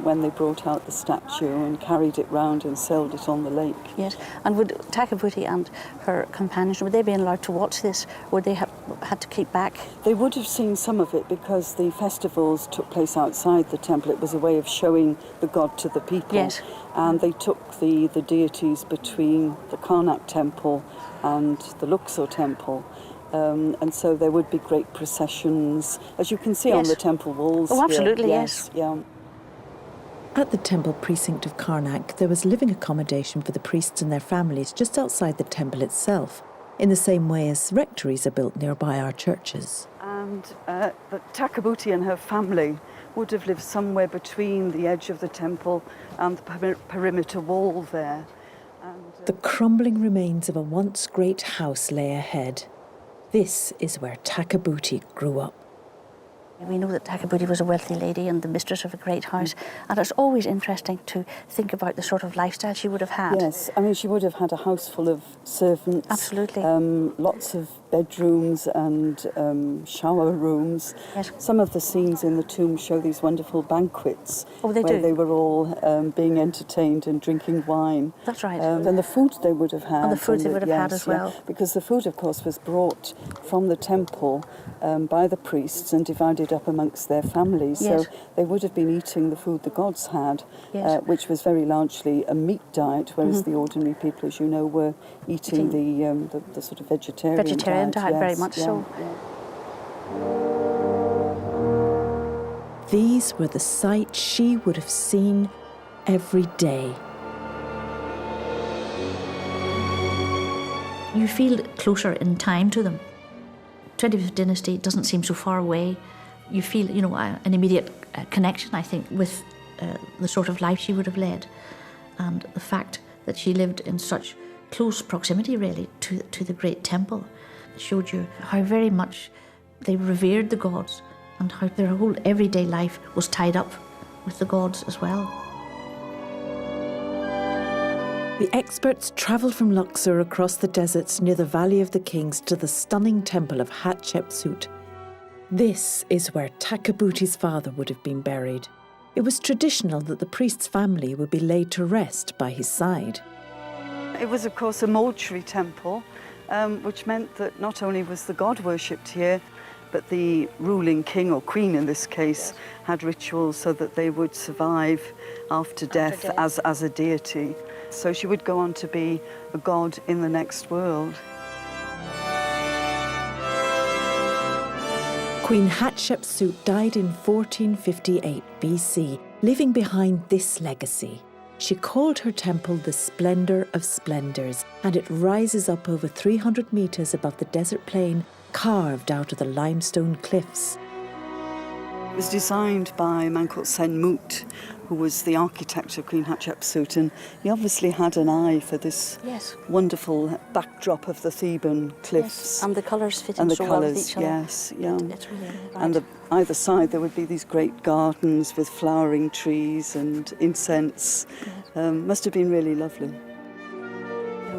Speaker 2: when they brought out the statue and carried it round and sailed it on the lake.
Speaker 4: Yes, and would Takabuti and her companions, would they be allowed to watch this? Would they have had to keep back?
Speaker 2: They would have seen some of it because the festivals took place outside the temple. It was a way of showing the god to the people.
Speaker 4: Yes.
Speaker 2: And they took the deities between the Karnak temple and the Luxor temple. And so there would be great processions, as you can see on the temple walls.
Speaker 4: Oh, absolutely,
Speaker 2: here.
Speaker 4: yes.
Speaker 2: Yeah.
Speaker 1: At the temple precinct of Karnak, there was living accommodation for the priests and their families just outside the temple itself, in the same way as rectories are built nearby our churches.
Speaker 2: And the Takabuti and her family would have lived somewhere between the edge of the temple and the perimeter wall there.
Speaker 1: The crumbling remains of a once great house lay ahead. This is where Takabuti grew up.
Speaker 4: We know that Takabuti was a wealthy lady and the mistress of a great house, and it's always interesting to think about the sort of lifestyle she would have had.
Speaker 15: Yes, I mean, she would have had a house full of servants.
Speaker 4: Absolutely.
Speaker 15: Lots of bedrooms and shower rooms.
Speaker 4: Yes.
Speaker 15: Some of the scenes in the tomb show these wonderful banquets
Speaker 4: where
Speaker 15: they were all being entertained and drinking wine.
Speaker 4: That's right.
Speaker 15: And the food they would have had.
Speaker 4: And the food they would have had as well.
Speaker 15: Yeah, because the food, of course, was brought from the temple by the priests and divided up amongst their families.
Speaker 4: Yes.
Speaker 15: So they would have been eating the food the gods had,
Speaker 4: Yes.
Speaker 15: which was very largely a meat diet, whereas the ordinary people, as you know, were eating the sort of vegetarian diet.
Speaker 4: Yes, very much so.
Speaker 1: These were the sights she would have seen every day.
Speaker 4: You feel closer in time to them. 25th dynasty doesn't seem so far away. You feel, an immediate connection, I think, with the sort of life she would have led, and the fact that she lived in such close proximity, really, to the great temple, showed you how very much they revered the gods and how their whole everyday life was tied up with the gods as well.
Speaker 1: The experts travelled from Luxor across the deserts near the Valley of the Kings to the stunning temple of Hatshepsut. This is where Takabuti's father would have been buried. It was traditional that the priest's family would be laid to rest by his side.
Speaker 15: It was, of course, a mortuary temple, which meant that not only was the god worshipped here, but the ruling king or queen in this case had rituals so that they would survive after death as a deity. So she would go on to be a god in the next world.
Speaker 1: Queen Hatshepsut died in 1458 BC, leaving behind this legacy. She called her temple the Splendour of Splendours, and it rises up over 300 metres above the desert plain, carved out of the limestone cliffs.
Speaker 15: It was designed by a man called Senmut, who was the architect of Queen Hatshepsut, and he obviously had an eye for this wonderful backdrop of the Theban cliffs.
Speaker 4: Yes. And the colours fitting so well with each other.
Speaker 15: Yes, yeah.
Speaker 4: It's really right.
Speaker 15: And either side there would be these great gardens with flowering trees and incense. Must have been really lovely.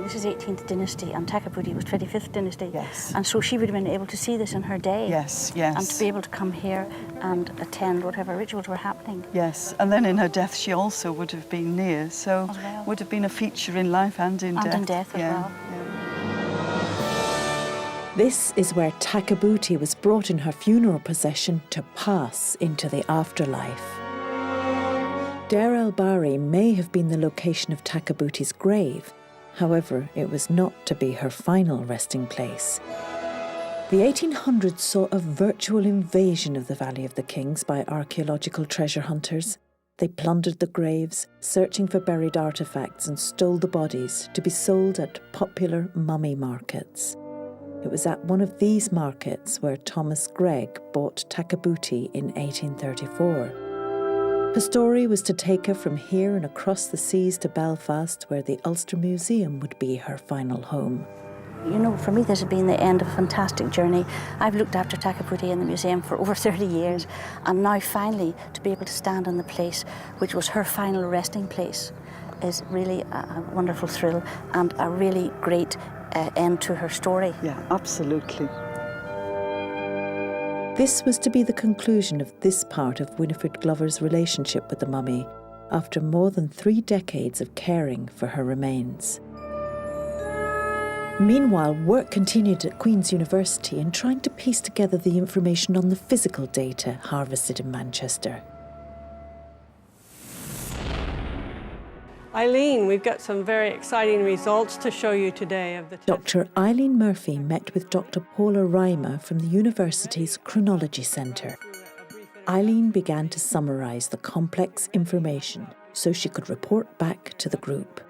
Speaker 4: This is 18th dynasty and Takabuti was 25th dynasty.
Speaker 15: Yes.
Speaker 4: And so she would have been able to see this in her day.
Speaker 15: Yes, yes.
Speaker 4: And to be able to come here and attend whatever rituals were happening.
Speaker 15: Yes, and then in her death she also would have been near, so would have been a feature in life and in death.
Speaker 4: And in death as well.
Speaker 1: This is where Takabuti was brought in her funeral procession to pass into the afterlife. Deir el-Bahari may have been the location of Takabuti's grave. However, it was not to be her final resting place. The 1800s saw a virtual invasion of the Valley of the Kings by archaeological treasure hunters. They plundered the graves, searching for buried artefacts, and stole the bodies to be sold at popular mummy markets. It was at one of these markets where Thomas Gregg bought Takabuti in 1834. Her story was to take her from here and across the seas to Belfast, where the Ulster Museum would be her final home.
Speaker 4: You know, for me this has been the end of a fantastic journey. I've looked after Takabuti in the museum for over 30 years, and now finally to be able to stand in the place which was her final resting place is really a wonderful thrill and a really great end to her story.
Speaker 15: Yeah, absolutely.
Speaker 1: This was to be the conclusion of this part of Winifred Glover's relationship with the mummy, after more than 3 decades of caring for her remains. Meanwhile, work continued at Queen's University in trying to piece together the information on the physical data harvested in Manchester.
Speaker 16: Eileen, we've got some very exciting results to show you today of the
Speaker 1: Dr. Eileen Murphy met with Dr. Paula Reimer from the university's Chronology Centre. Eileen began to summarise the complex information so she could report back to the group.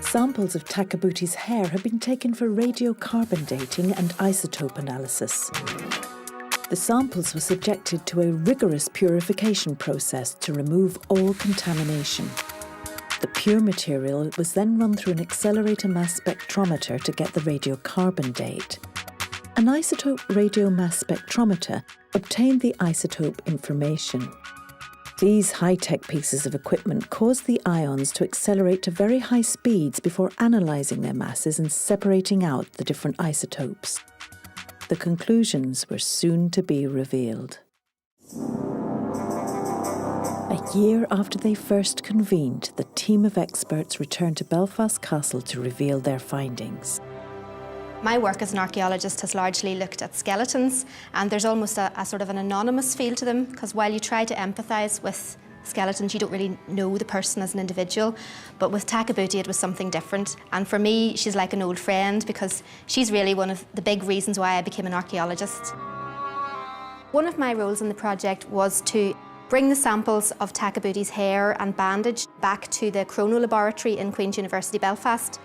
Speaker 1: Samples of Takabuti's hair had been taken for radiocarbon dating and isotope analysis. The samples were subjected to a rigorous purification process to remove all contamination. The pure material was then run through an accelerator mass spectrometer to get the radiocarbon date. An isotope radio mass spectrometer obtained the isotope information. These high-tech pieces of equipment caused the ions to accelerate to very high speeds before analysing their masses and separating out the different isotopes. The conclusions were soon to be revealed. A year after they first convened, the team of experts returned to Belfast Castle to reveal their findings.
Speaker 6: My work as an archaeologist has largely looked at skeletons, and there's almost a sort of an anonymous feel to them, because while you try to empathise with skeletons, you don't really know the person as an individual. But with Takabuti, it was something different. And for me, she's like an old friend, because she's really one of the big reasons why I became an archaeologist. One of my roles in the project was to bring the samples of Takabuti's hair and bandage back to the chrono laboratory in Queen's University, Belfast.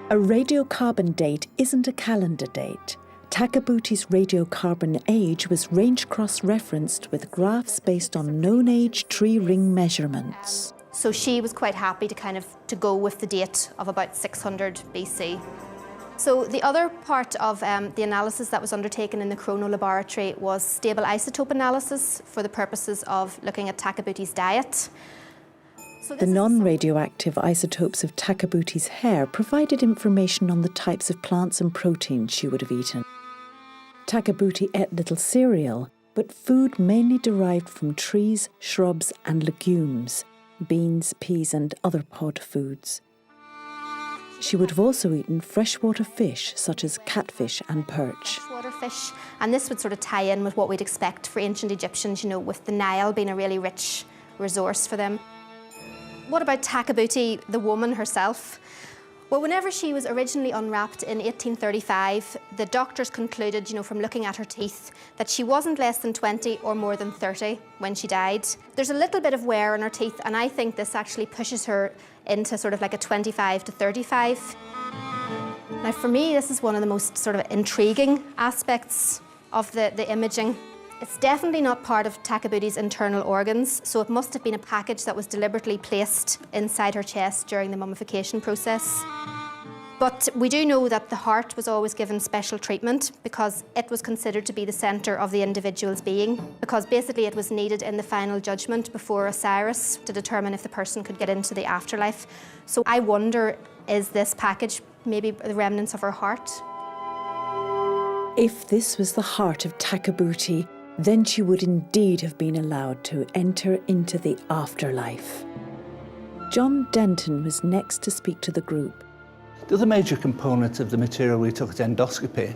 Speaker 1: A radiocarbon date isn't a calendar date. Takabuti's radiocarbon age was range cross-referenced with graphs based on known age tree ring measurements.
Speaker 6: So she was quite happy to go with the date of about 600 BC. So the other part of the analysis that was undertaken in the chrono laboratory was stable isotope analysis for the purposes of looking at Takabuti's diet.
Speaker 1: The non-radioactive isotopes of Takabuti's hair provided information on the types of plants and proteins she would have eaten. Takabuti ate little cereal, but food mainly derived from trees, shrubs and legumes, beans, peas and other pod foods. She would have also eaten freshwater fish such as catfish and perch.
Speaker 6: Freshwater fish, and this would sort of tie in with what we'd expect for ancient Egyptians, you know, with the Nile being a really rich resource for them. What about Takabuti, the woman herself? Well, whenever she was originally unwrapped in 1835, the doctors concluded, from looking at her teeth, that she wasn't less than 20 or more than 30 when she died. There's a little bit of wear on her teeth, and I think this actually pushes her into sort of like a 25 to 35. Now, for me, this is one of the most sort of intriguing aspects of the imaging. It's definitely not part of Takabuti's internal organs, so it must have been a package that was deliberately placed inside her chest during the mummification process. But we do know that the heart was always given special treatment because it was considered to be the centre of the individual's being, because basically it was needed in the final judgment before Osiris to determine if the person could get into the afterlife. So I wonder, is this package maybe the remnants of her heart?
Speaker 1: If this was the heart of Takabuti, then she would indeed have been allowed to enter into the afterlife. John Denton was next to speak to the group.
Speaker 12: The other major component of the material we took at endoscopy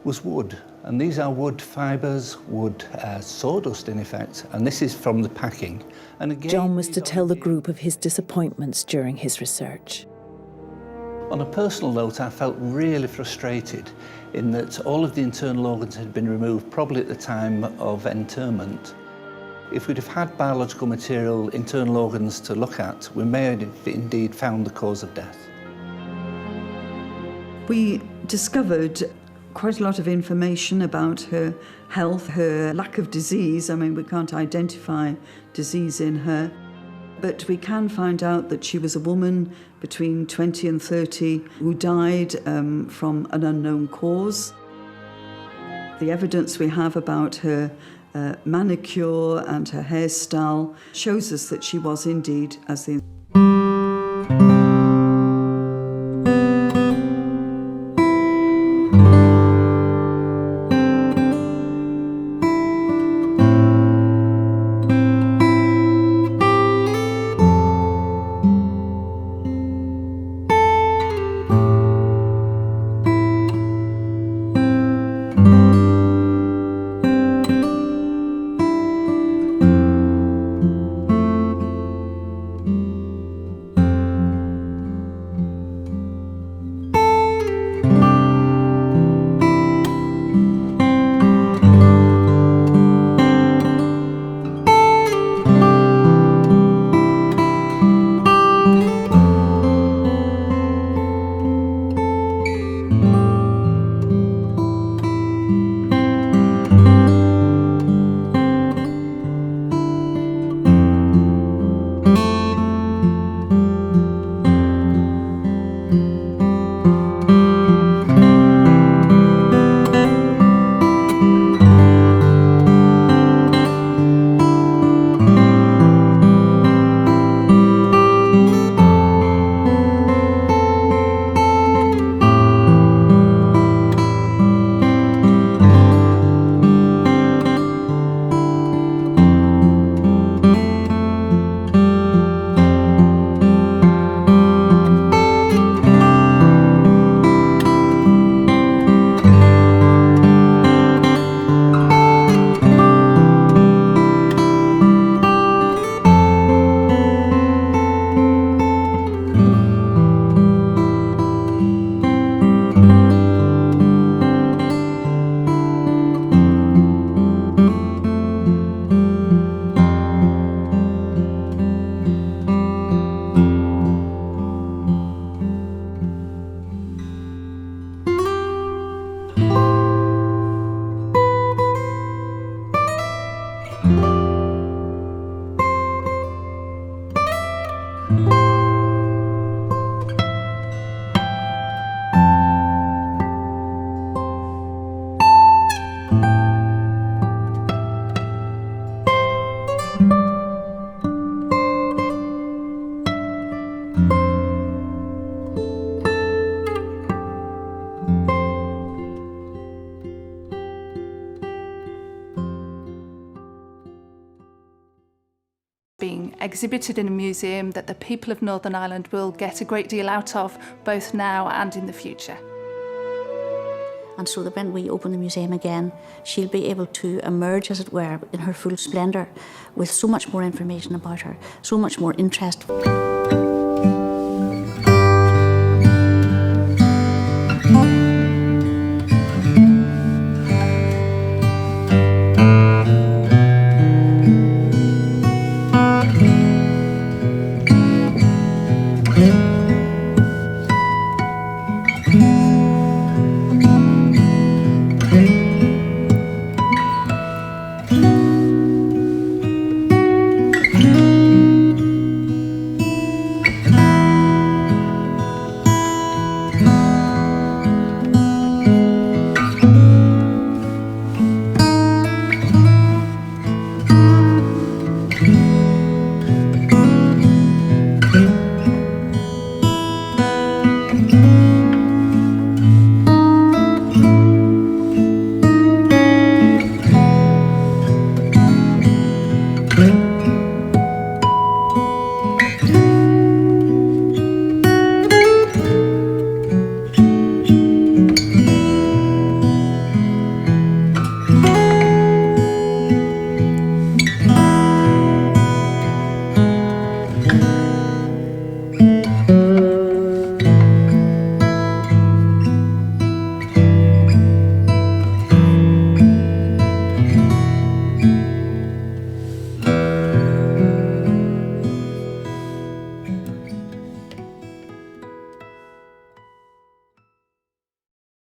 Speaker 12: was wood. And these are wood fibres, wood sawdust in effect, and this is from the packing. And again,
Speaker 1: John was to tell the group of his disappointments during his research.
Speaker 12: On a personal note, I felt really frustrated in that all of the internal organs had been removed probably at the time of interment. If we'd have had biological material, internal organs to look at, we may have indeed found the cause of death.
Speaker 2: We discovered quite a lot of information about her health, her lack of disease. I mean, we can't identify disease in her, but we can find out that she was a woman between 20 and 30 who died from an unknown cause. The evidence we have about her manicure and her hairstyle shows us that she was indeed, as the
Speaker 10: being exhibited in a museum that the people of Northern Ireland will get a great deal out of, both now and in the future.
Speaker 4: And so that when we open the museum again, she'll be able to emerge, as it were, in her full splendour, with so much more information about her, so much more interest.